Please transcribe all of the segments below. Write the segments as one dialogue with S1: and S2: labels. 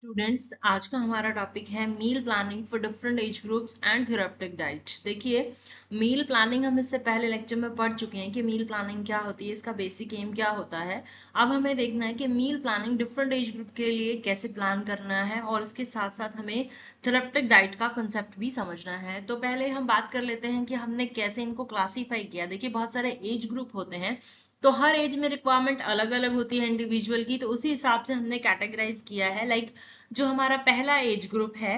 S1: Students, आज का हमारा टॉपिक है meal planning for different age groups and therapeutic diets. देखिए, मील प्लानिंग हम इससे पहले लेक्चर में पढ़ चुके हैं कि मील प्लानिंग क्या होती है, इसका बेसिक एम क्या होता है। अब हमें देखना है कि meal planning different age group के लिए कैसे प्लान करना है और इसके साथ साथ हमें थेरेप्यूटिक डाइट का कंसेप्ट भी समझना है। तो पहले हम बात कर लेते हैं कि हमने कैसे इनको क्लासीफाई किया। देखिए, बहुत सारे एज ग्रुप होते हैं, तो हर एज में रिक्वायरमेंट अलग अलग होती है इंडिविजुअल की, तो उसी हिसाब से हमने कैटेगराइज किया है। लाइक जो हमारा पहला एज ग्रुप है,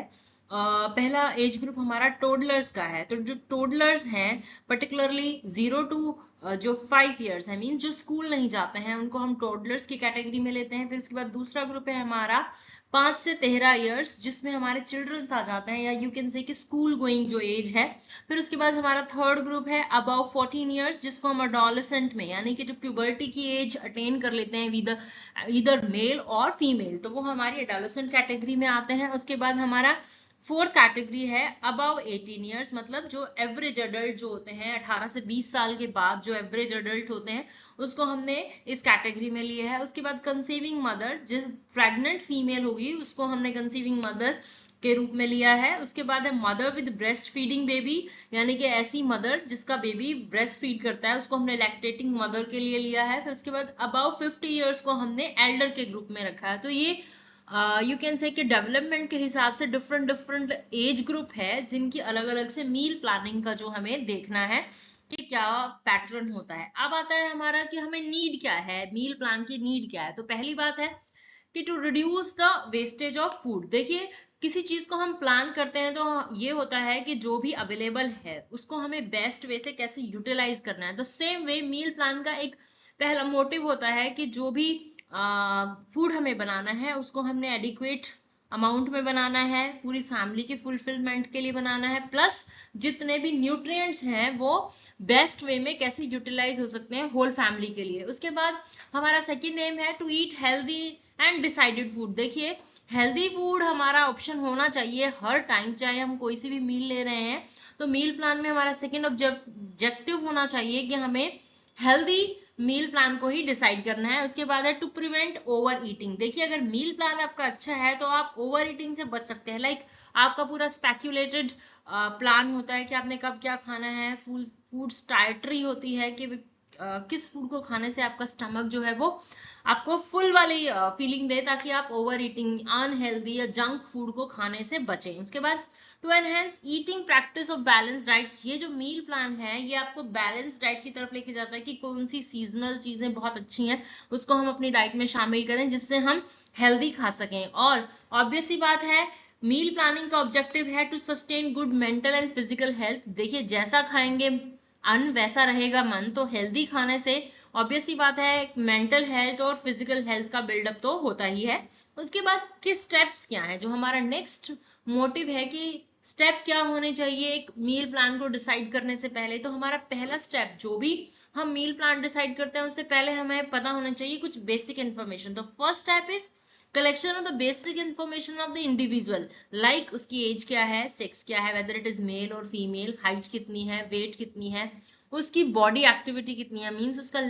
S1: पहला एज ग्रुप हमारा टोडलर्स का है। तो जो टोडलर्स हैं, पर्टिकुलरली 0 to जो 5 years है, मीन जो स्कूल नहीं जाते हैं, उनको हम टोडलर्स की कैटेगरी में लेते हैं। फिर उसके बाद दूसरा ग्रुप है हमारा 5 से 13 years, जिसमें हमारे चिल्ड्रंस आ जाते हैं, या यू कैन से कि स्कूल गोइंग जो एज है। फिर उसके बाद हमारा थर्ड ग्रुप है अबव 14 years, जिसको हम अडोलेसेंट में, यानी कि जो प्यूबर्टी की एज अटेन कर लेते हैं विद इधर मेल और फीमेल, तो वो हमारी एडोलेसेंट कैटेगरी में आते हैं। उसके बाद हमारा फोर्थ कैटेगरी है अबव 18 years, मतलब जो एवरेज अडल्ट जो होते हैं 18 से 20 साल के बाद जो एवरेज अडल्ट होते हैं, उसको हमने इस कैटेगरी में लिया है। उसके बाद कंसीविंग मदर, जिस प्रेग्नेंट फीमेल होगी उसको हमने कंसीविंग मदर के रूप में लिया है। उसके बाद है mother with breast feeding baby, यानी कि ऐसी मदर जिसका बेबी ब्रेस्ट फीड करता है, उसको हमने लैक्टेटिंग मदर के लिए लिया है। फिर उसके बाद अबाउ 50 years को हमने एल्डर के ग्रुप में रखा है। तो ये यू कैन से कि डेवलपमेंट के हिसाब से डिफरेंट डिफरेंट एज ग्रुप है, जिनकी अलग अलग से मील प्लानिंग का जो हमें देखना है कि क्या पैटर्न होता है। अब आता है हमारा कि हमें नीड क्या है, मील प्लान की नीड क्या है। तो पहली बात है कि to reduce the wastage of food. देखिए, किसी चीज को हम प्लान करते हैं तो ये होता है कि जो भी अवेलेबल है उसको हमें बेस्ट वे से कैसे यूटिलाइज करना है। तो सेम वे मील प्लान का एक पहला मोटिव होता है कि जो भी फूड हमें बनाना है उसको हमने एडिक्वेट अमाउंट में बनाना है, पूरी फैमिली के फुलफिलमेंट के लिए बनाना है, प्लस जितने भी न्यूट्रिएंट्स हैं वो बेस्ट वे में कैसे यूटिलाइज हो सकते हैं होल फैमिली के लिए। उसके बाद हमारा सेकंड एम है to eat healthy and decided food. देखिए, हेल्दी फूड हमारा ऑप्शन होना चाहिए हर टाइम, चाहे हम कोई सी भी मील ले रहे हैं। तो मील प्लान में हमारा सेकंड ऑब्जेक्टिव होना चाहिए कि हमें हेल्दी मील प्लान को ही डिसाइड करना है। उसके बाद है टू प्रिवेंट ओवर ईटिंग। देखिए, अगर मील प्लान आपका अच्छा है तो आप ओवर ईटिंग से बच सकते हैं। लाइक आपका पूरा स्पेक्यूलेटेड प्लान होता है कि आपने कब क्या खाना है, फूड डाइटरी होती है कि किस फूड को खाने से आपका स्टमक जो है वो आपको फुल वाली फीलिंग दे, ताकि आप ओवर ईटिंग अनहेल्दी या जंक फूड को खाने से बचें। उसके बाद to enhance eating practice of balance diet. ये जो मील प्लान है ये आपको बैलेंस डाइट की तरफ लेके जाता है कि कौन सी सीजनल चीजें बहुत अच्छी हैं उसको हम अपनी डाइट में शामिल करें, जिससे हम हेल्दी खा सकें। और ऑब्वियस सी बात है, मील प्लानिंग का ऑब्जेक्टिव है to sustain good mental and physical health. देखिए, जैसा खाएंगे अन्न वैसा रहेगा मन, तो हेल्दी खाने से ऑब्वियस सी बात है मेंटल हेल्थ और फिजिकल हेल्थ का बिल्डअप तो होता ही है। उसके बाद कि स्टेप्स क्या है, जो हमारा नेक्स्ट मोटिव है कि स्टेप क्या होने चाहिए एक मील प्लान को डिसाइड करने से पहले। तो हमारा पहला स्टेप, जो भी हम मील प्लान डिसाइड करते हैं उससे पहले हमें पता होना चाहिए कुछ बेसिक इंफॉर्मेशन। तो first step is collection of the basic information of the individual. Like उसकी एज क्या है, सेक्स क्या है, वेदर इट इज मेल और फीमेल, हाइट कितनी है, वेट कितनी है, उसकी बॉडी एक्टिविटी कितनी है, मीन्स उसका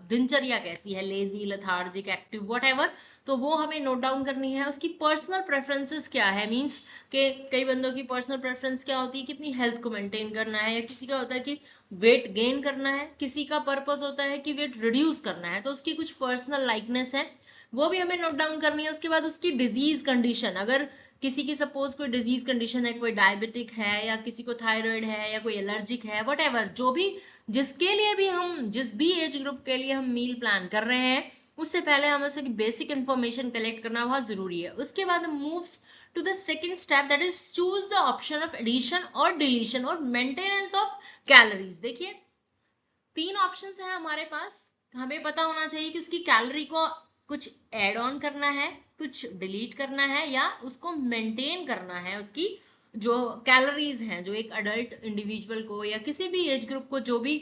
S1: दिनचर्या कैसी है, लेजी, लेथार्जिक, एक्टिव, व्हाटएवर, तो वो हमें नोट डाउन करनी है। उसकी पर्सनल प्रेफरेंसेस क्या है, मीन्स के कई बंदों की पर्सनल प्रेफरेंस क्या होती है कि अपनी हेल्थ को मेंटेन करना है, या किसी का होता है कि वेट गेन करना है, किसी का पर्पस होता है कि वेट रिड्यूस करना है, तो उसकी कुछ पर्सनल लाइकनेस है, वो भी हमें नोट डाउन करनी है। उसके बाद उसकी डिजीज कंडीशन, अगर किसी की सपोज कोई डिजीज कंडीशन है, कोई डायबिटिक है या किसी को थायराइड है या कोई एलर्जिक है, वट जो भी, जिसके लिए भी हम, जिस भी एज ग्रुप के लिए हम मील प्लान कर रहे हैं, उससे पहले हमें उसकी बेसिक इंफॉर्मेशन कलेक्ट करना बहुत जरूरी है। उसके बाद moves to the second step, that is choose the option of addition और डिलीशन और मेंटेनेंस ऑफ कैलोरीज। देखिए, तीन ऑप्शंस हैं हमारे पास। हमें पता होना चाहिए कि उसकी कैलोरी को कुछ ऐड ऑन करना है, कुछ डिलीट करना है, या उसको मेंटेन करना है। उसकी जो कैलोरीज हैं, जो एक अडल्ट इंडिविजुअल को या किसी भी एज ग्रुप को जो भी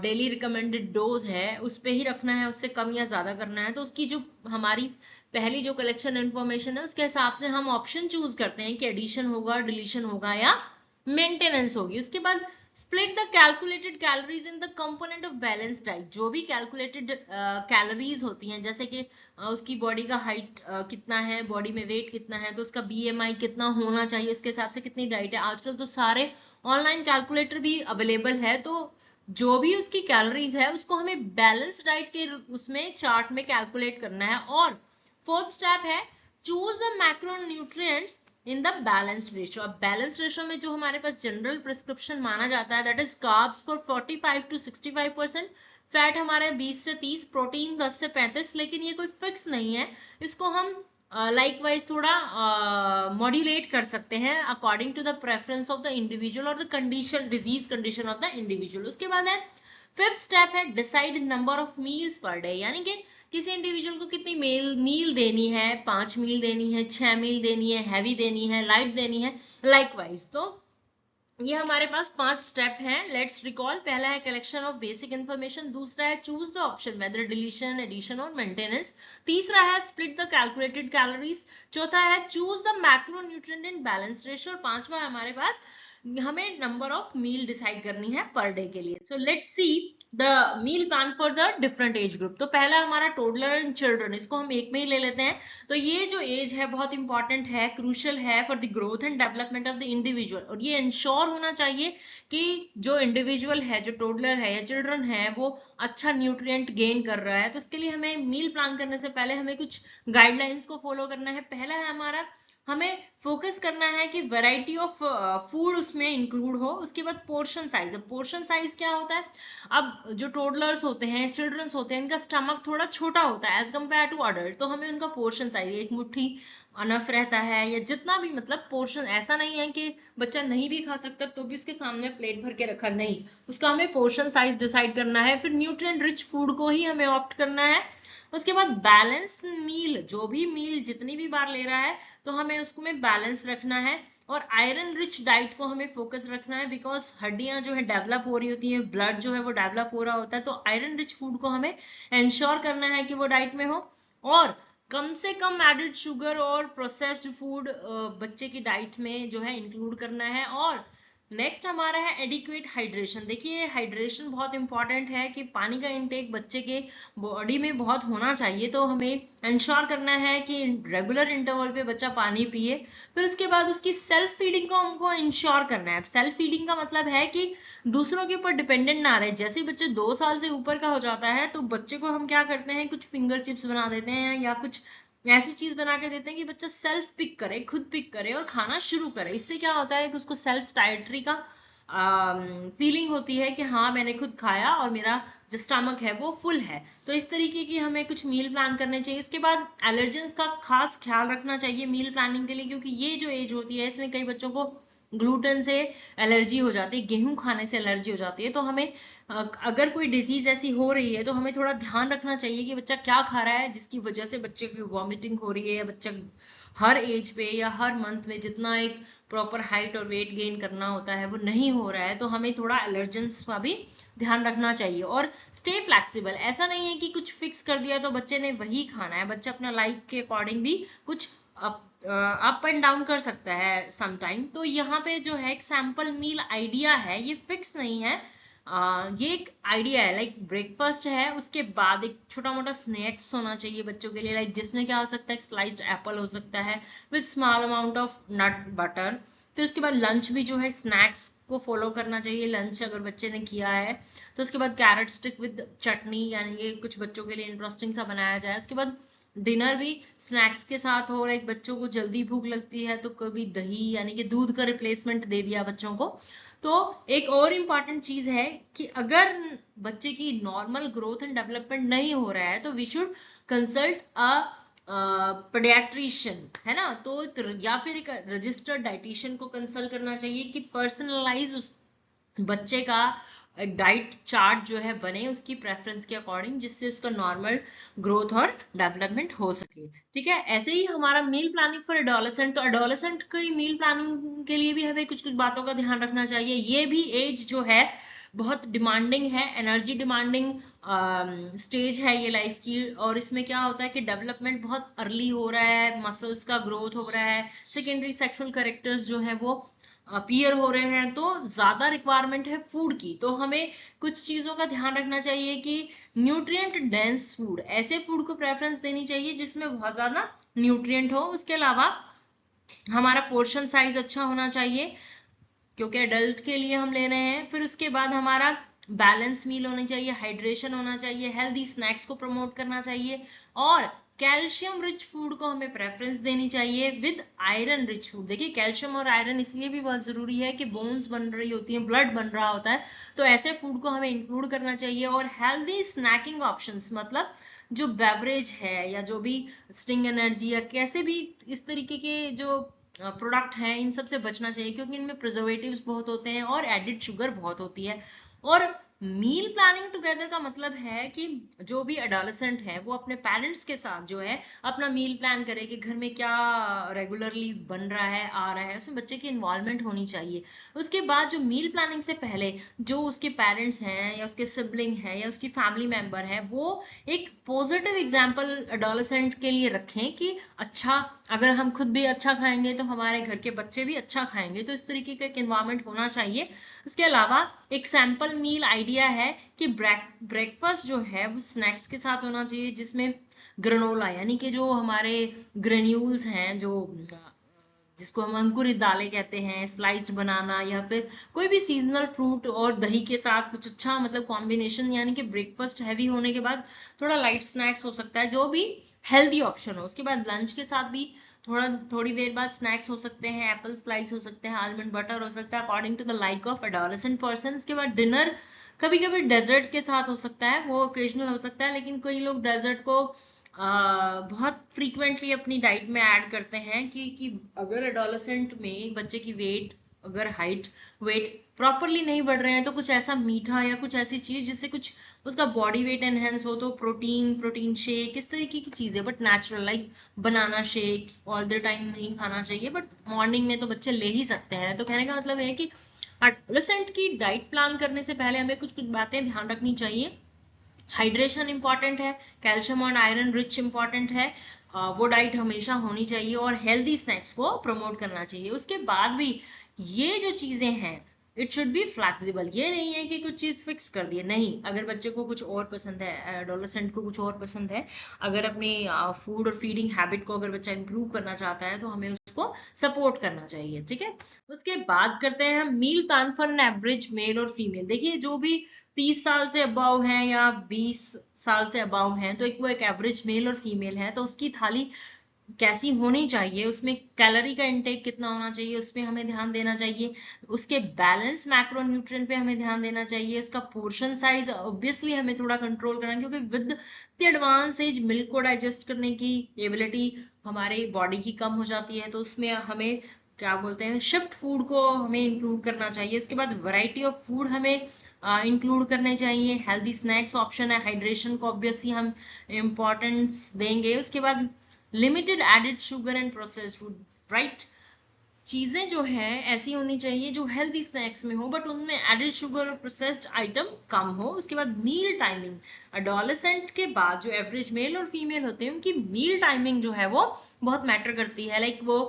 S1: डेली रिकमेंडेड डोज है उस पे ही रखना है, उससे कम या ज्यादा करना है। तो उसकी जो हमारी पहली जो कलेक्शन इन्फॉर्मेशन है उसके हिसाब से हम ऑप्शन चूज करते हैं कि एडिशन होगा, डिलीशन होगा या मेंटेनेंस होगी। उसके बाद split the calculated calories in the component of balance diet. जो भी कैलकुलेटेड कैलोरीज होती हैं, जैसे कि उसकी बॉडी का हाइट कितना है, बॉडी में वेट कितना है, तो उसका बीएमआई कितना होना चाहिए, उसके हिसाब से कितनी डाइट है। आजकल तो सारे ऑनलाइन कैलकुलेटर भी अवेलेबल है, तो जो भी उसकी कैलोरीज है उसको हमें बैलेंस डाइट के उसमें चार्ट में कैलकुलेट करना है। और फोर्थ स्टेप है choose the macronutrients in the balanced ratio. अब बैलेंस्ड रेशियो में जो हमारे पास जनरल प्रिस्क्रिप्शन माना जाता है, that is carbs for 45 to 65%, fat हमारे 20 से 30, प्रोटीन 10 से 35, लेकिन ये कोई फिक्स नहीं है, इसको हम लाइकवाइज थोड़ा मॉड्यूलेट कर सकते हैं according to the preference of the individual और the condition, disease condition of the individual. उसके बाद है फिफ्थ स्टेप है decide number of meals per day, यानी कि किसी इंडिविजुअल को कितनी मील देनी है, 5 मील देनी है, 6 मील देनी है, हैवी देनी है, लाइट देनी है, लाइकवाइज। तो ये हमारे पास 5 स्टेप हैं। Let's recall. पहला है कलेक्शन ऑफ बेसिक इंफॉर्मेशन, दूसरा है choose the option whether deletion, addition और मेंटेनेंस, तीसरा है स्प्लिट द कैलकुलेटेड कैलोरीज, चौथा है choose the macronutrient in balanced ratio, और पांचवा है हमारे पास हमें नंबर ऑफ मील डिसाइड करनी है पर डे के लिए। So let's see the meal plan for the different age group. तो पहला हमारा टोडलर एंड चिल्ड्रन, इसको हम एक में ही ले लेते हैं। तो ये जो एज है बहुत इंपॉर्टेंट है, क्रूशियल है for the growth and development of the individual, और ये इंश्योर होना चाहिए कि जो इंडिविजुअल है, जो टोडलर है या चिल्ड्रन है, वो अच्छा न्यूट्रिएंट गेन कर रहा है। तो इसके लिए हमें मील प्लान करने से पहले हमें कुछ गाइडलाइंस को फॉलो करना है। पहला है हमारा, हमें फोकस करना है कि वैरायटी ऑफ फूड उसमें इंक्लूड हो। उसके बाद पोर्शन साइज। अब पोर्शन साइज क्या होता है, अब जो टोडलर्स होते हैं, चिल्ड्रंस होते हैं, इनका स्टमक थोड़ा छोटा होता है एज कम्पेयर टू अडल्ट, तो हमें उनका पोर्शन साइज एक मुट्ठी अनफ रहता है, या जितना भी, मतलब पोर्शन ऐसा नहीं है कि बच्चा नहीं भी खा सकता तो भी उसके सामने प्लेट भर के रखा, नहीं, उसका हमें पोर्शन साइज डिसाइड करना है। फिर न्यूट्रिएंट रिच फूड को ही हमें ऑप्ट करना है। उसके बाद बैलेंस मील, जो भी मील जितनी भी बार ले रहा है तो हमें उसको में बैलेंस रखना है। और आयरन रिच डाइट को हमें फोकस रखना है, बिकॉज हड्डियां जो है डेवलप हो रही होती हैं, ब्लड जो है वो डेवलप हो रहा होता है, तो आयरन रिच फूड को हमें इंश्योर करना है कि वो डाइट में हो। और कम से कम एडेड शुगर और प्रोसेस्ड फूड बच्चे की डाइट में जो है इंक्लूड करना है। और नेक्स्ट हमारा है एडिक्वेट हाइड्रेशन। देखिए हाइड्रेशन बहुत इंपॉर्टेंट है कि पानी का इनटेक बच्चे के बॉडी में बहुत होना चाहिए, तो हमें इंश्योर करना है कि रेगुलर इंटरवल पे बच्चा पानी पिए। फिर उसके बाद उसकी सेल्फ फीडिंग को हमको इंश्योर करना है। सेल्फ फीडिंग का मतलब है कि दूसरों के ऊपर डिपेंडेंट ना रहे। जैसे ही बच्चे 2 साल से ऊपर का हो जाता है तो बच्चे को हम क्या करते हैं, कुछ फिंगर चिप्स बना देते हैं या कुछ ऐसी चीज बना के देते हैं कि बच्चा सेल्फ पिक करे, खुद पिक करे और खाना शुरू करे। इससे क्या होता है कि उसको सेल्फ स्टाइट्री का फीलिंग होती है कि हाँ मैंने खुद खाया और मेरा जो स्टमक है वो फुल है। तो इस तरीके की हमें कुछ मील प्लान करने चाहिए। इसके बाद एलर्जेंस का खास ख्याल रखना चाहिए मील प्लानिंग के लिए, क्योंकि ये जो एज होती है इसमें कई बच्चों को ग्लूटेन से एलर्जी हो जाती है, गेहूं खाने से एलर्जी हो जाती है। तो हमें अगर कोई डिजीज ऐसी हो रही है तो हमें थोड़ा ध्यान रखना चाहिए कि बच्चा क्या खा रहा है जिसकी वजह से बच्चे की वॉमिटिंग हो रही है, या बच्चा हर एज पे या हर मंथ में जितना एक प्रॉपर हाइट और वेट गेन करना होता है वो नहीं हो रहा है, तो हमें थोड़ा एलर्जेंस का भी ध्यान रखना चाहिए। और स्टे फ्लेक्सिबल, ऐसा नहीं है कि कुछ फिक्स कर दिया तो बच्चे ने वही खाना है। बच्चा अपना लाइफ के अकॉर्डिंग भी कुछ अप एंड डाउन कर सकता है समटाइम। तो यहाँ पे जो है एक सैंपल मील आइडिया है, ये फिक्स नहीं है, ये एक आइडिया है। लाइक ब्रेकफास्ट है, उसके बाद एक छोटा मोटा स्नैक्स होना चाहिए बच्चों के लिए, लाइक जिसमें क्या हो सकता है, स्लाइस्ड एप्पल हो सकता है with small amount of nut butter. फिर उसके बाद लंच भी जो है स्नैक्स को फॉलो करना चाहिए, लंच अगर बच्चे ने किया है तो। उसके बाद कैरेट स्टिक विद चटनी, यानी कि कुछ बच्चों के लिए इंटरेस्टिंग सा बनाया जाए। उसके बाद डिनर भी स्नैक्स के साथ हो, एक बच्चों को जल्दी भूख लगती है तो कभी दही यानी कि दूध का रिप्लेसमेंट दे दिया बच्चों को। तो एक और इम्पॉर्टेंट चीज है कि अगर बच्चे की नॉर्मल ग्रोथ एंड डेवलपमेंट नहीं हो रहा है तो we should consult a paediatrician, है ना। तो या फिर एक रजिस्टर्ड डाइटिशियन को कंसल्ट करना चाहिए कि पर्सनलाइज उस बच्चे का एक डाइट चार्ट जो है बने उसकी प्रेफरेंस के अकॉर्डिंग, जिससे उसका नॉर्मल ग्रोथ और डेवलपमेंट हो सके। ठीक है, ऐसे ही हमारा मील प्लानिंग फॉर एडोलेसेंट। तो एडोलेसेंट की मील प्लानिंग के लिए भी हमें कुछ कुछ बातों का ध्यान रखना चाहिए। ये भी एज जो है बहुत डिमांडिंग है, एनर्जी डिमांडिंग स्टेज है ये लाइफ की। और इसमें क्या होता है कि डेवलपमेंट बहुत अर्ली हो रहा है, मसल्स का ग्रोथ हो रहा है, सेकेंडरी सेक्सुअल कैरेक्टर्स जो है वो अपीयर हो रहे हैं तो ज्यादा रिक्वायरमेंट है फूड की, तो हमें कुछ चीजों का ध्यान रखना चाहिए कि न्यूट्रिएंट डेंस फूड, ऐसे फूड को प्रेफरेंस देनी चाहिए जिसमें बहुत ज्यादा न्यूट्रिएंट हो। उसके अलावा हमारा पोर्शन साइज अच्छा होना चाहिए क्योंकि एडल्ट के लिए हम ले रहे हैं। फिर उसके बाद हमारा बैलेंस मील होनी चाहिए, हाइड्रेशन होना चाहिए, हेल्दी स्नैक्स को प्रमोट करना चाहिए और कैल्शियम रिच फूड को हमें प्रेफरेंस देनी चाहिए विद आयरन रिच फूड। देखिए कैल्शियम और आयरन इसलिए भी बहुत जरूरी है कि बोन्स बन रही होती हैं, ब्लड बन रहा होता है, तो ऐसे फूड को हमें इंक्लूड करना चाहिए। और हेल्दी स्नैकिंग ऑप्शंस मतलब जो बेवरेज है या जो भी स्टिंग एनर्जी या कैसे भी इस तरीके के जो प्रोडक्ट हैं इन सब से बचना चाहिए क्योंकि इनमें प्रिजर्वेटिव्स बहुत होते हैं और एडिड शुगर बहुत होती है। और मील प्लानिंग टुगेदर का मतलब है कि जो भी एडोलेसेंट है वो अपने पेरेंट्स के साथ जो है अपना मील प्लान करे कि घर में क्या रेगुलरली बन रहा है, आ रहा है, उसमें बच्चे की इन्वॉल्वमेंट होनी चाहिए। उसके बाद जो मील प्लानिंग से पहले जो उसके पेरेंट्स हैं या उसके सिबलिंग है या उसकी फैमिली मेंबर है वो एक पॉजिटिव एग्जाम्पल एडोलेसेंट के लिए रखें कि अच्छा अगर हम खुद भी अच्छा खाएंगे तो हमारे घर के बच्चे भी अच्छा खाएंगे, तो इस तरीके का एक एनवायरनमेंट होना चाहिए। इसके अलावा एक सैंपल मील आइडिया है कि ब्रेकफास्ट जो है वो स्नैक्स के साथ होना चाहिए जिसमें ग्रेनोला यानी कि जो हमारे ग्रेन्यूल्स हैं, जो जिसको हम अंकुरित दालें कहते हैं, स्लाइस्ड बनाना या फिर कोई भी सीजनल फ्रूट और दही के साथ कुछ अच्छा मतलब कॉम्बिनेशन, यानी कि ब्रेकफास्ट हैवी होने के बाद थोड़ा लाइट स्नैक्स हो सकता है जो भी हेल्दी ऑप्शन हो। उसके बाद लंच के साथ भी थोड़ी देर बाद स्नैक्स हो सकते हैं, एप्पल स्लाइस हो सकते हैं, आलमंड बटर हो सकता है according to the like of adolescent person. उसके बाद डिनर कभी कभी डेजर्ट के साथ हो सकता है, वो ओकेजनल हो सकता है, लेकिन कई लोग डेजर्ट को बहुत फ्रीक्वेंटली अपनी डाइट में ऐड करते हैं कि अगर एडोलेसेंट में बच्चे की वेट अगर हाइट वेट प्रॉपरली नहीं बढ़ रहे हैं तो कुछ ऐसा मीठा या कुछ ऐसी चीज जिससे कुछ उसका बॉडी वेट एनहेंस हो, तो प्रोटीन शेक इस तरीके की चीजें, but natural like banana shake all the time नहीं खाना चाहिए, बट मॉर्निंग में तो बच्चे ले ही सकते हैं। तो कहने का मतलब है कि एडोलेसेंट की डाइट प्लान करने से पहले हमें कुछ कुछ बातें ध्यान रखनी चाहिए। हाइड्रेशन इंपॉर्टेंट है, कैल्शियम और आयरन रिच इंपॉर्टेंट है, वो डाइट हमेशा होनी चाहिए और हेल्दी स्नैक्स को प्रमोट करना चाहिए। उसके बाद भी ये जो चीजें हैं इट शुड बी फ्लेक्सिबल, ये नहीं है कि कुछ चीज फिक्स कर दिए, नहीं। अगर बच्चे को कुछ और पसंद है, एडोलेसेंट को कुछ और पसंद है, अगर अपनी फूड और फीडिंग हैबिट को अगर बच्चा इंप्रूव करना चाहता है तो हमें उसको सपोर्ट करना चाहिए, ठीक है। उसके बाद करते हैं हम meal plan for an average male और फीमेल। देखिए जो भी 30 साल से अबाव हैं या 20 साल से अबाव हैं तो वो एक एवरेज मेल और फीमेल है, तो उसकी थाली कैसी होनी चाहिए, उसमें कैलोरी का इंटेक कितना होना चाहिए उसमें हमें ध्यान देना चाहिए। उसके बैलेंस मैक्रोन्यूट्रिएंट पे हमें ध्यान देना चाहिए। उसका पोर्शन साइज ऑब्वियसली हमें थोड़ा कंट्रोल करना, क्योंकि with the advance age milk को डाइजेस्ट करने की एबिलिटी हमारे बॉडी की कम हो जाती है, तो उसमें हमें क्या बोलते हैं शिफ्ट फूड को हमें इंक्लूड करना चाहिए। उसके बाद वैरायटी ऑफ फूड हमें इंक्लूड करने चाहिए। हेल्दी स्नैक्स ऑप्शन है, हाइड्रेशन को ऑब्वियसली हम इम्पोर्टेंस देंगे। उसके बाद limited added sugar and processed food, right. चीजें जो है ऐसी होनी चाहिए जो हेल्दी स्नैक्स में हो बट उनमें एडिड शुगर और प्रोसेस्ड आइटम कम हो। उसके बाद मील टाइमिंग, अडोलेसेंट के बाद जो एवरेज मेल और फीमेल होते हैं उनकी मील टाइमिंग जो है वो बहुत मैटर करती है। लाइक वो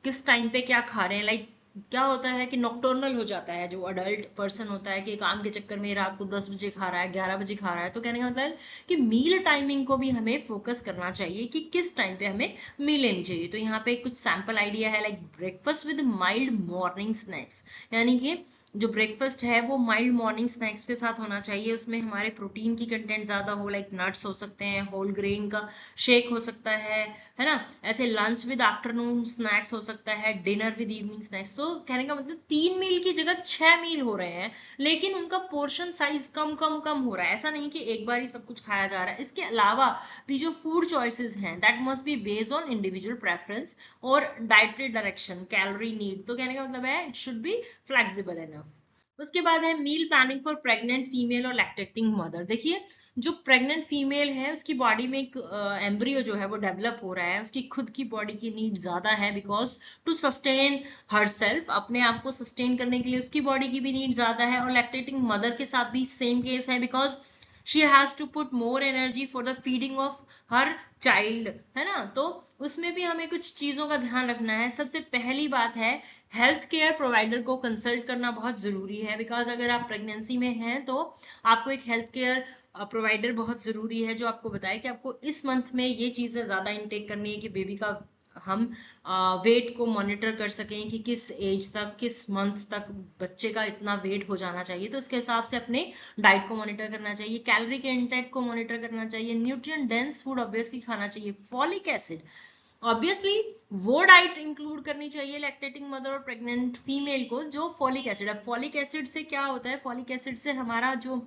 S1: किस टाइम पे क्या खा रहे हैं, लाइक क्या होता है कि नॉक्टर्नल हो जाता है जो अडल्ट पर्सन होता है कि काम के चक्कर में रात को 10 बजे खा रहा है, 11 बजे खा रहा है। तो कहने का मतलब कि मील टाइमिंग को भी हमें फोकस करना चाहिए कि किस टाइम पे हमें मील लेनी चाहिए। तो यहाँ पे कुछ सैंपल आइडिया है, like breakfast with mild morning snacks, यानी कि जो ब्रेकफास्ट है वो माइल्ड मॉर्निंग स्नैक्स के साथ होना चाहिए। उसमें हमारे प्रोटीन की कंटेंट ज्यादा हो, लाइक नट्स हो सकते हैं, होल ग्रेन का शेक हो सकता है ना। ऐसे लंच विद आफ्टरनून स्नैक्स हो सकता है, डिनर विद इवनिंग स्नैक्स। तो कहने का मतलब 3 मील की जगह 6 मील हो रहे हैं, लेकिन उनका पोर्शन साइज कम कम कम हो रहा है। ऐसा नहीं कि एक बार ही सब कुछ खाया जा रहा है। इसके अलावा भी जो फूड चॉइसेस हैं that must be based on individual preference और डाइटरी डायरेक्शन, कैलोरी नीड। तो कहने का मतलब है it should be flexible enough. उसके बाद है meal planning for pregnant female और लैक्टेटिंग मदर। देखिए जो प्रेग्नेंट फीमेल है उसकी बॉडी में एक एम्ब्रियो जो है वो डेवलप हो रहा है, उसकी खुद की बॉडी की नीड ज्यादा है because to sustain her self, अपने आप को सस्टेन करने के लिए उसकी बॉडी की भी नीड ज्यादा है। और लैक्टेटिंग मदर के साथ भी सेम केस है because she has to put more energy for the feeding of her child, है ना। तो उसमें भी हमें कुछ चीजों का ध्यान रखना है। सबसे पहली बात है, हेल्थ केयर प्रोवाइडर को कंसल्ट करना बहुत जरूरी है, बिकॉज अगर आप प्रेगनेंसी में हैं तो आपको एक हेल्थ केयर प्रोवाइडर बहुत जरूरी है जो आपको बताए कि आपको इस मंथ में ये चीजें ज्यादा इनटेक करनी है कि बेबी का हम वेट को मॉनिटर कर सकें कि किस एज तक, किस मंथ तक बच्चे का इतना वेट हो जाना चाहिए, तो उसके हिसाब से अपने डाइट को मॉनिटर करना चाहिए, कैलोरी के इंटेक को मॉनिटर करना चाहिए, न्यूट्रिएंट डेंस फूड ऑब्वियसली खाना चाहिए, फॉलिक एसिड ऑब्वियसली वो डाइट इंक्लूड करनी चाहिए लैक्टेटिंग मदर और प्रेग्नेंट फीमेल को जो फॉलिक एसिड। अब फॉलिक एसिड से क्या होता है, फॉलिक एसिड से हमारा जो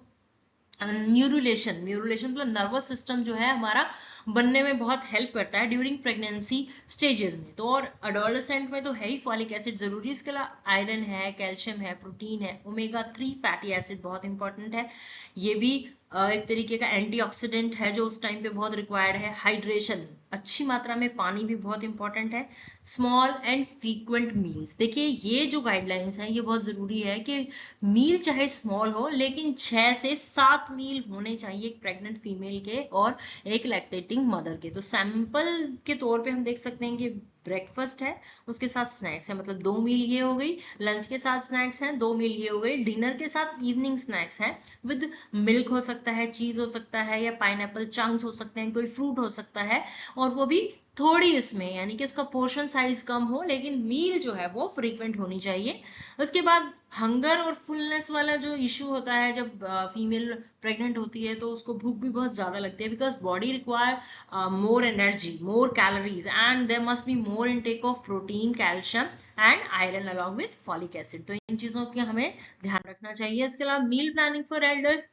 S1: न्यूरुलेशन मतलब नर्वस सिस्टम जो है हमारा बनने में बहुत हेल्प करता है ड्यूरिंग प्रेगनेंसी स्टेजेस में। तो और अडोलेसेंट में तो है ही फॉलिक एसिड जरूरी, इसके अलावा आयरन है, कैल्शियम है, प्रोटीन है, ओमेगा 3 फैटी एसिड बहुत इंपॉर्टेंट है, ये भी एक तरीके का एंटीऑक्सीडेंट है जो उस टाइम पे बहुत रिक्वायर्ड है। हाइड्रेशन, अच्छी मात्रा में पानी भी बहुत इंपॉर्टेंट है। स्मॉल एंड फ्रीक्वेंट मील्स, देखिए ये जो गाइडलाइंस है ये बहुत जरूरी है कि मील चाहे स्मॉल हो लेकिन 6 से 7 मील होने चाहिए एक प्रेग्नेंट फीमेल के और एक लैक्टेटिंग मदर के। तो सैंपल के तौर पे हम देख सकते हैं कि ब्रेकफास्ट है, उसके साथ स्नैक्स है, मतलब 2 मील ये हो गई, लंच के साथ स्नैक्स हैं 2 मील ये हो गई, डिनर के साथ इवनिंग स्नैक्स हैं विद मिल्क हो सकता है, चीज हो सकता है, या पाइनएप्पल चंक्स हो सकते हैं, कोई फ्रूट हो सकता है, और वो भी थोड़ी इसमें, यानी कि उसका पोर्शन साइज कम हो लेकिन मील जो है वो फ्रीक्वेंट होनी चाहिए। उसके बाद हंगर और फुलनेस वाला जो इश्यू होता है जब फीमेल प्रेग्नेंट होती है तो उसको भूख भी बहुत ज्यादा लगती है, because body require more energy, more calories, and there must be more intake of protein, calcium and iron along with folic acid. तो इन चीजों का हमें ध्यान रखना चाहिए। इसके अलावा मील प्लानिंग फॉर एल्डर्स,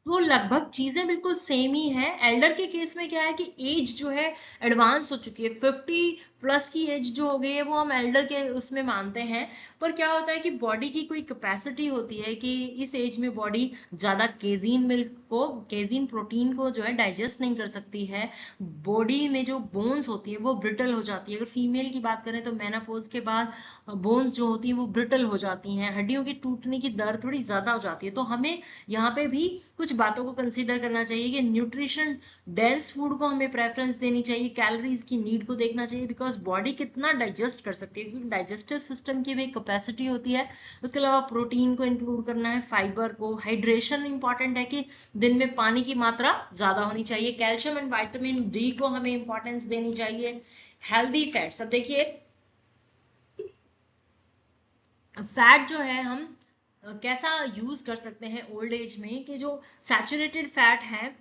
S1: तो लगभग चीजें बिल्कुल सेम ही है। एल्डर के केस में क्या है कि एज जो है एडवांस हो चुकी है, 50 प्लस की एज जो हो गई है वो हम एल्डर के उसमें मानते हैं, पर क्या होता है कि बॉडी की कोई कैपेसिटी होती है कि इस एज में बॉडी ज्यादा केजीन मिल्क को, केजीन प्रोटीन को जो है डाइजेस्ट नहीं कर सकती है, बॉडी में जो बोन्स होती है वो ब्रिटल हो जाती है। अगर फीमेल की बात करें तो मेनोपॉज के बाद बोन्स जो होती है वो ब्रिटल हो जाती हैं, हड्डियों की टूटने की दर थोड़ी ज्यादा हो जाती है। तो हमें यहाँ पे भी कुछ बातों को कंसीडर करना चाहिए कि न्यूट्रिशन डेंस फूड को हमें प्रेफरेंस देनी चाहिए, कैलोरीज की नीड को देखना चाहिए, बिकॉज बॉडी कितना डाइजेस्ट कर सकती है, क्योंकि डाइजेस्टिव सिस्टम की भी एक कैपेसिटी होती है। उसके अलावा प्रोटीन को इंक्लूड करना है, फाइबर को, हाइड्रेशन इंपॉर्टेंट है कि दिन में पानी की मात्रा ज्यादा होनी चाहिए, कैल्शियम एंड विटामिन डी को हमें इंपॉर्टेंस देनी चाहिए। हेल्दी फैट्स, अब देखिए फैट जो है हम कैसा यूज कर सकते हैं ओल्ड एज में, कि जो सैचुरेटेड फैट है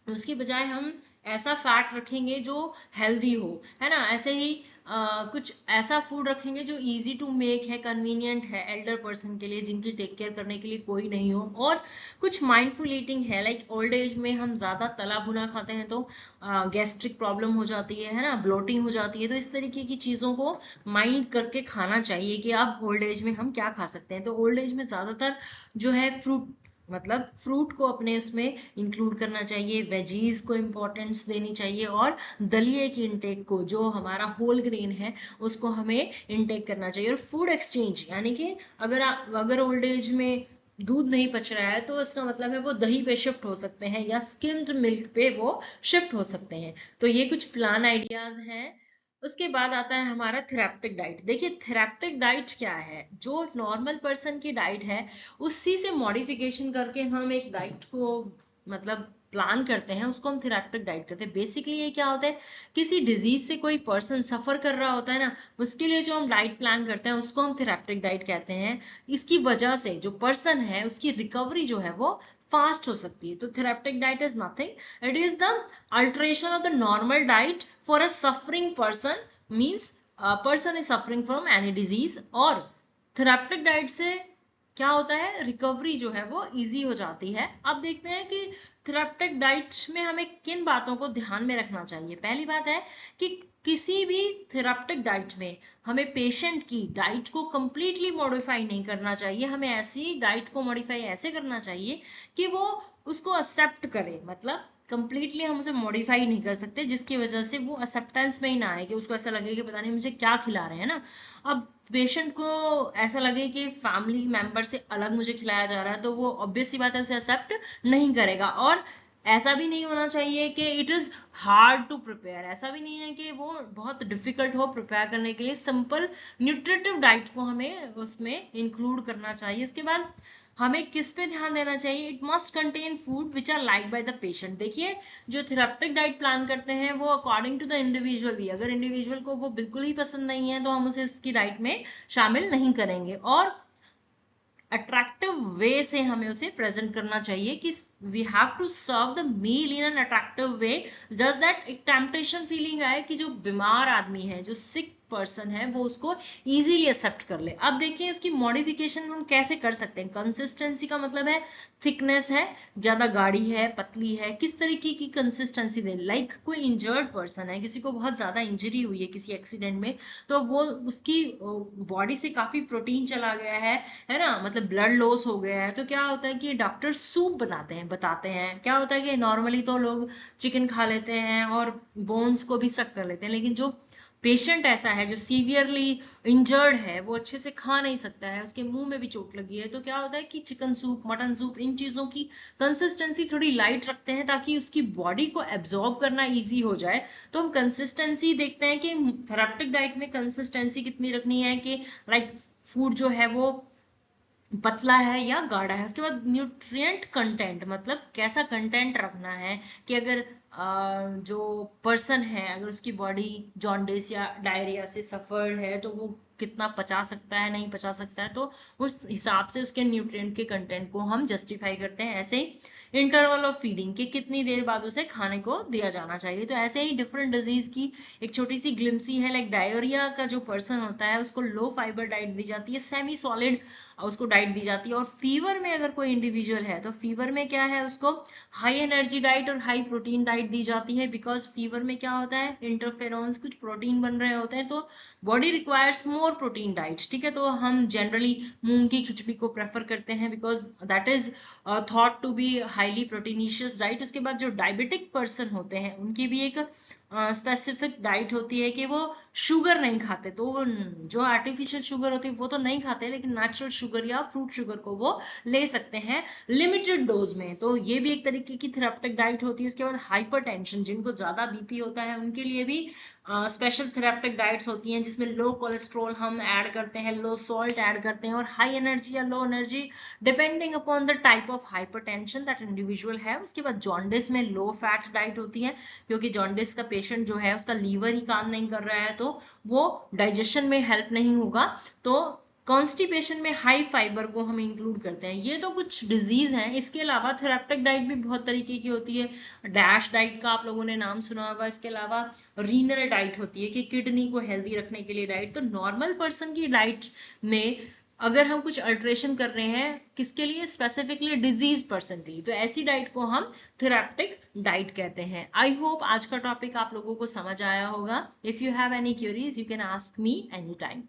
S1: उसकी बजाय हम ऐसा फैट रखेंगे जो हेल्दी हो, है ना। ऐसे ही कुछ ऐसा फूड रखेंगे जो इजी टू मेक है, कन्वीनियंट है एल्डर पर्सन के लिए जिनकी टेक केयर करने के लिए कोई नहीं हो, और कुछ माइंडफुल ईटिंग है। लाइक ओल्ड एज में हम ज्यादा तला भुना खाते हैं तो गैस्ट्रिक प्रॉब्लम हो जाती है ना, ब्लोटिंग हो जाती है, तो इस तरीके की चीजों को माइंड करके खाना चाहिए कि अब ओल्ड एज में हम क्या खा सकते हैं। तो ओल्ड एज में ज्यादातर जो है फ्रूट, मतलब फ्रूट को अपने उसमें इंक्लूड करना चाहिए, वेजीज को इंपॉर्टेंस देनी चाहिए, और दलिए की इंटेक को, जो हमारा होल ग्रेन है उसको हमें इंटेक करना चाहिए। और फूड एक्सचेंज, यानी कि अगर ओल्ड एज में दूध नहीं पच रहा है तो इसका मतलब है वो दही पे शिफ्ट हो सकते हैं या स्किम्ड मिल्क पे वो शिफ्ट हो सकते हैं। तो ये कुछ प्लान आइडियाज हैं। उसके बाद आता है हमारा थेरेप्टिक डाइट। देखिए थेरेप्टिक डाइट क्या है, जो नॉर्मल पर्सन की डाइट है उसी से मॉडिफिकेशन करके हम एक डाइट को मतलब प्लान करते हैं, उसको हम थेरेप्टिक डाइट करते हैं। बेसिकली ये क्या होता है, किसी डिजीज से कोई पर्सन सफर कर रहा होता है ना, उसके लिए जो हम डाइट प्लान करते हैं उसको हम थेरेप्टिक डाइट कहते हैं। इसकी वजह से जो पर्सन है उसकी रिकवरी जो है वो फास्ट हो सकती है। तो therapeutic diet is nothing, it is the alteration of the normal diet for a suffering person, means person is suffering from any disease. और थेरेप्टिक डाइट से क्या होता है, रिकवरी जो है वो इजी हो जाती है। अब देखते हैं कि थेरेप्टिक डाइट में हमें किन बातों को ध्यान में रखना चाहिए। पहली बात है कि किसी भी थेरेप्टिक डाइट में हमें पेशेंट की डाइट को कंप्लीटली मॉडिफाई नहीं करना चाहिए, हमें ऐसी डाइट को मॉडिफाई ऐसे करना चाहिए कि वो उसको एक्सेप्ट करे, मतलब कंप्लीटली हम उसे मॉडिफाई नहीं कर सकते जिसकी वजह से वो एक्सेप्टेंस में ही ना आए, कि उसको ऐसा लगे कि पता नहीं मुझे क्या खिला रहे हैं ना। अब पेशेंट को ऐसा लगे कि फैमिली मेंबर से अलग मुझे खिलाया जा रहा है तो वो ऑब्वियस सी बात है उसे एक्सेप्ट नहीं करेगा। और ऐसा भी नहीं होना चाहिए कि it is hard to prepare, ऐसा भी नहीं है कि वो बहुत डिफिकल्ट हो प्रिपेयर करने के लिए। सिंपल न्यूट्रिटिव डाइट को हमें उसमें इंक्लूड करना चाहिए। उसके बाद हमें किस पे ध्यान देना चाहिए, it must contain food which are like by the patient. देखिए जो थेरेप्टिक डाइट प्लान करते हैं वो अकॉर्डिंग टू द इंडिविजुअल भी, अगर इंडिविजुअल को वो बिल्कुल ही पसंद नहीं है तो हम उसे उसकी डाइट में शामिल नहीं करेंगे, और अट्रैक्टिव वे से हमें उसे प्रेजेंट करना चाहिए कि we have to serve the meal in an attractive way, just that एक टेम्पटेशन फीलिंग आए कि जो बीमार आदमी है, जो सिक पर्सन है, वो उसको इजीली एक्सेप्ट कर ले। अब देखिए इसकी मॉडिफिकेशन हम कैसे कर सकते हैं। कंसिस्टेंसी का मतलब है थिकनेस है, ज्यादा गाढ़ी है, पतली है, किस तरीके की कंसिस्टेंसी दे। लाइक कोई इंजर्ड पर्सन है, किसी को बहुत ज्यादा इंजरी हुई है किसी एक्सीडेंट में, तो वो उसकी बॉडी से काफी प्रोटीन चला गया है ना, मतलब ब्लड लॉस हो गया है, तो क्या होता है कि डॉक्टर सूप बनाते हैं, बताते हैं। क्या होता है कि नॉर्मली तो लोग चिकन खा लेते हैं और बोन्स को भी सक कर लेते हैं, लेकिन जो पेशेंट ऐसा है जो सीवियरली इंजर्ड है, वो अच्छे से खा नहीं सकता है, उसके मुंह में भी चोट लगी है, तो क्या होता है कि चिकन सूप, मटन सूप, इन चीजों की कंसिस्टेंसी थोड़ी लाइट रखते हैं ताकि उसकी बॉडी को एब्जॉर्ब करना इजी हो जाए। तो हम कंसिस्टेंसी देखते हैं कि थेरेप्टिक डाइट में कंसिस्टेंसी कितनी रखनी है, कि लाइक फूड जो है वो पतला है या गाढ़ा है। उसके बाद न्यूट्रिएंट कंटेंट, मतलब कैसा कंटेंट रखना है कि अगर जो पर्सन है, अगर उसकी बॉडी जॉन्डिस या डायरिया से सफर्ड है तो वो कितना पचा सकता है, नहीं पचा सकता है, तो उस हिसाब से उसके न्यूट्रिएंट के कंटेंट को हम जस्टिफाई करते हैं। ऐसे ही इंटरवल ऑफ फीडिंग, कि कितनी देर बाद उसे खाने को दिया जाना चाहिए। तो ऐसे ही डिफरेंट डिजीज की एक छोटी सी ग्लिम्सी है। लाइक डायरिया का जो पर्सन होता है उसको लो फाइबर डाइट दी जाती है, सेमी सॉलिड उसको डाइट दी जाती है। और फीवर में अगर कोई इंडिविजुअल है तो फीवर में क्या है, उसको हाई एनर्जी डाइट और हाई प्रोटीन डाइट दी जाती है, बिकॉज फीवर में क्या होता है, इंटरफेरॉन्स, कुछ प्रोटीन बन रहे होते हैं, तो body requires more protein diet. ठीक है, तो हम जनरली मूंग की खिचड़ी को प्रेफर करते हैं because that is thought to be highly proteinaceous diet. उसके बाद जो डायबिटिक पर्सन होते हैं उनकी भी एक स्पेसिफिक डाइट होती है कि वो शुगर नहीं खाते, तो जो आर्टिफिशियल शुगर होती है वो तो नहीं खाते, लेकिन नेचुरल शुगर या फ्रूट शुगर को वो ले सकते हैं लिमिटेड डोज में। तो ये भी एक तरीके की थेरेप्टिक डाइट होती है। उसके बाद हाइपरटेंशन, जिनको ज्यादा बीपी होता है उनके लिए भी स्पेशल थेरेप्टिक डाइट्स होती हैं, जिसमें लो कोलेस्ट्रॉल हम ऐड करते हैं, लो सॉल्ट ऐड करते हैं, और हाई एनर्जी या low energy depending upon the type of hypertension that individual है। उसके बाद जॉन्डिस में लो फैट डाइट होती है, क्योंकि जॉन्डिस का पेशेंट जो है उसका लीवर ही काम नहीं कर रहा है, तो वो डाइजेशन में हेल्प नहीं होगा। तो कॉन्स्टिपेशन में हाई फाइबर को हम इंक्लूड करते हैं। ये तो कुछ डिजीज हैं। इसके अलावा थेरेप्टिक डाइट भी बहुत तरीके की होती है। डैश डाइट का आप लोगों ने नाम सुना होगा। इसके अलावा रीनल डाइट होती है कि किडनी को हेल्दी रखने के लिए डाइट। तो नॉर्मल पर्सन की डाइट में अगर हम कुछ अल्ट्रेशन कर रहे हैं, किसके लिए, स्पेसिफिकली डिजीज पर्सन के लिए, तो ऐसी डाइट को हम थेरेप्टिक डाइट कहते हैं। आई होप आज का टॉपिक आप लोगों को समझ आया होगा। If you have any queries you can ask me any time.